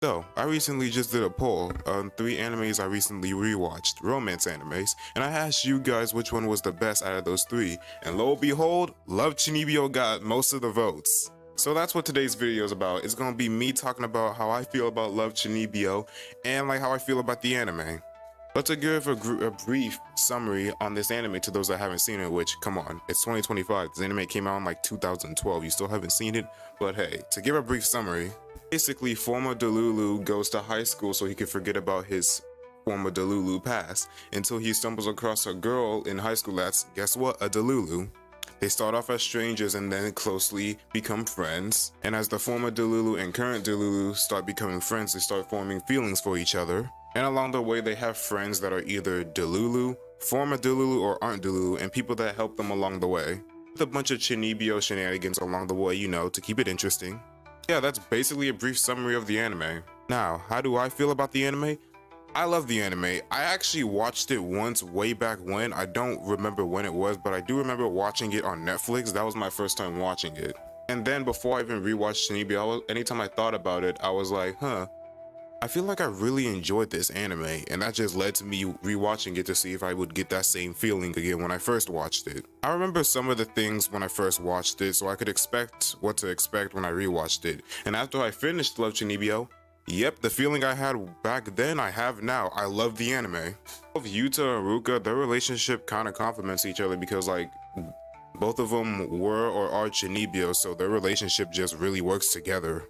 So, I recently just did a poll on 3 animes I recently rewatched, romance animes, and I asked you guys which one was the best out of those 3, and lo and behold, Love Chunibyo got most of the votes. So that's what today's video is about. It's gonna be me talking about how I feel about Love Chunibyo and like how I feel about the anime. But to give a brief summary on this anime to those that haven't seen it, which, come on, it's 2025. This anime came out in like 2012. You still haven't seen it? But hey, to give a brief summary, basically, former Delulu goes to high school so he can forget about his former Delulu past until he stumbles across a girl in high school that's, guess what, a Delulu. They start off as strangers and then closely become friends. And as the former Delulu and current Delulu start becoming friends, they start forming feelings for each other. And along the way, they have friends that are either Delulu, former Delulu, or aren't Delulu, and people that help them along the way. With a bunch of Chunibyo shenanigans along the way, you know, to keep it interesting. Yeah, that's basically a brief summary of the anime. Now, how do I feel about the anime? I love the anime. I actually watched it once way back when. I don't remember when it was, but I do remember watching it on Netflix. That was my first time watching it. And then before I even rewatched Chunibyo, anytime I thought about it, I was like, I feel like I really enjoyed this anime, and that just led to me rewatching it to see if I would get that same feeling again when I first watched it. I remember some of the things when I first watched it, so I could expect what to expect when I rewatched it. And after I finished Love Chunibyo, yep, the feeling I had back then I have now. I love the anime. Both Yuta and Ruka, their relationship kind of complements each other because like both of them were or are Chunibyo, so their relationship just really works together.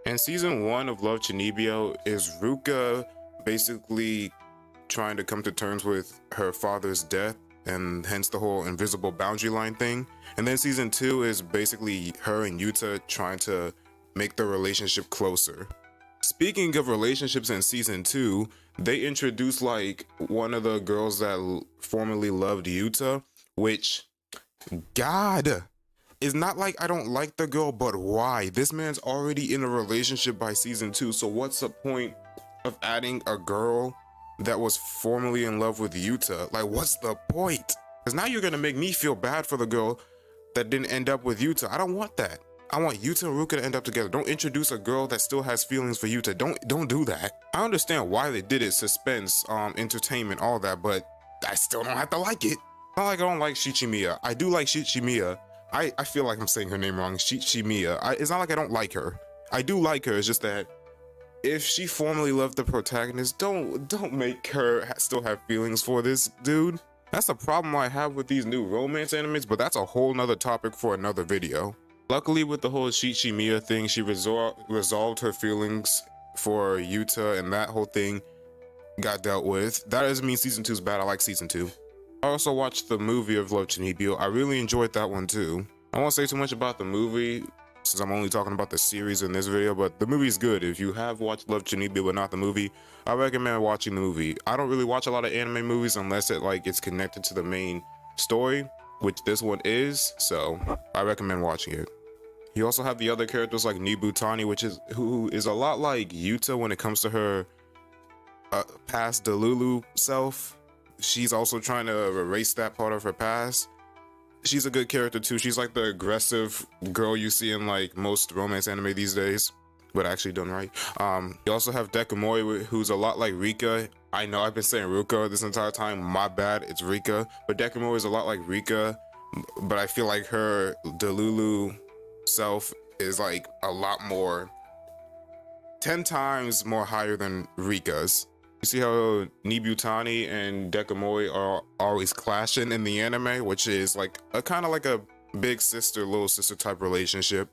And season 1 of Love Chunibyo is Ruka basically trying to come to terms with her father's death and hence the whole invisible boundary line thing. And then season 2 is basically her and Yuta trying to make the relationship closer. Speaking of relationships in season 2, they introduced like one of the girls that formerly loved Yuta, which, God, it's not like I don't like the girl, but why? This man's already in a relationship by season 2, so what's the point of adding a girl that was formerly in love with Yuta? Like, what's the point? Because now you're gonna make me feel bad for the girl that didn't end up with Yuta. I don't want that. I want Yuta and Ruka to end up together. Don't introduce a girl that still has feelings for Yuta. Don't do that. I understand why they did it, suspense, entertainment, all that, but I still don't have to like it. Not like I don't like Shichimiya. I do like Shichimiya. I feel like I'm saying her name wrong, Shichimiya. It's not like I don't like her. I do like her, it's just that if she formerly loved the protagonist, don't make her still have feelings for this dude. That's the problem I have with these new romance animes, but that's a whole nother topic for another video. Luckily with the whole Shichimiya thing, she resolved her feelings for Yuta and that whole thing got dealt with. That doesn't mean season 2 is bad, I like season 2. I also watched the movie of Love Chunibyo. I really enjoyed that one too. I won't say too much about the movie since I'm only talking about the series in this video, but the movie's good. If you have watched Love Chunibyo but not the movie, I recommend watching the movie. I don't really watch a lot of anime movies unless it's connected to the main story, which this one is, so I recommend watching it. You also have the other characters like Nibutani, who is a lot like Yuta when it comes to her past Delulu self. She's also trying to erase that part of her past. She's a good character too. She's like the aggressive girl you see in like most romance anime these days, but actually done right. You also have Dekamori, who's a lot like Rika. I know I've been saying Ruka this entire time, my bad, it's Rika. But Dekamori is a lot like Rika, but I feel like her Delulu self is like a lot more, 10 times more higher than Rika's. You see how Nibutani and Dekamori are always clashing in the anime, which is like a kind of like a big sister, little sister type relationship.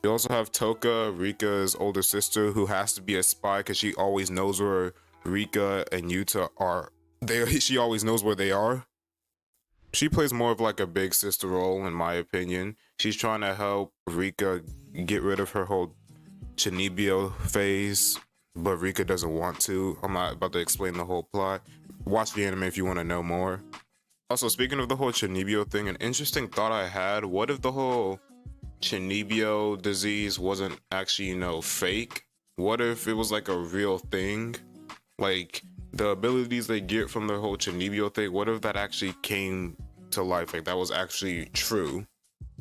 You also have Toka, Rika's older sister, who has to be a spy because she always knows where Rika and Yuta are. She always knows where they are. She plays more of like a big sister role, in my opinion. She's trying to help Rika get rid of her whole Chunibyo phase, but Rika doesn't want to. I'm not about to explain the whole plot. Watch the anime if you want to know more. Also, speaking of the whole Chunibyo thing, an interesting thought I had, what if the whole Chunibyo disease wasn't actually, fake? What if it was like a real thing? Like, the abilities they get from the whole Chunibyo thing, what if that actually came to life? Like, that was actually true?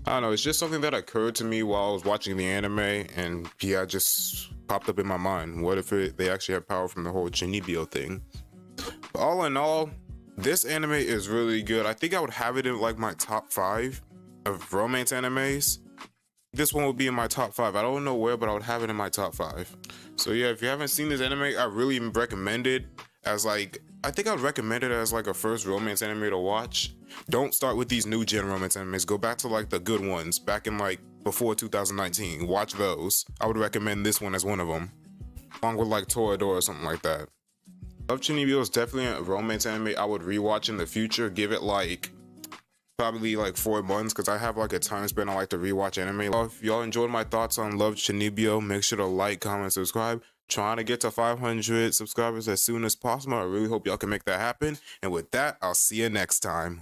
I don't know, it's just something that occurred to me while I was watching the anime, and yeah, just popped up in my mind. What if they actually have power from the whole Chunibyo thing? But all in all, this anime is really good. I think I would have it in like my top 5 of romance animes. This one would be in my top 5. I don't know where, but I would have it in my top 5. So yeah, if you haven't seen this anime, I really recommend it as like, I think I would recommend it as like a first romance anime to watch. Don't start with these new gen romance animes. Go back to like the good ones back in like before 2019. Watch those. I would recommend this one as one of them, along with like Toradora or something like that. Love Chunibyo is definitely a romance anime I would rewatch in the future. Give it like probably like 4 months, because I have like a time span I like to rewatch anime. If y'all enjoyed my thoughts on Love Chunibyo, make sure to like, comment, subscribe. Trying to get to 500 subscribers as soon as possible. I really hope y'all can make that happen. And with that, I'll see you next time.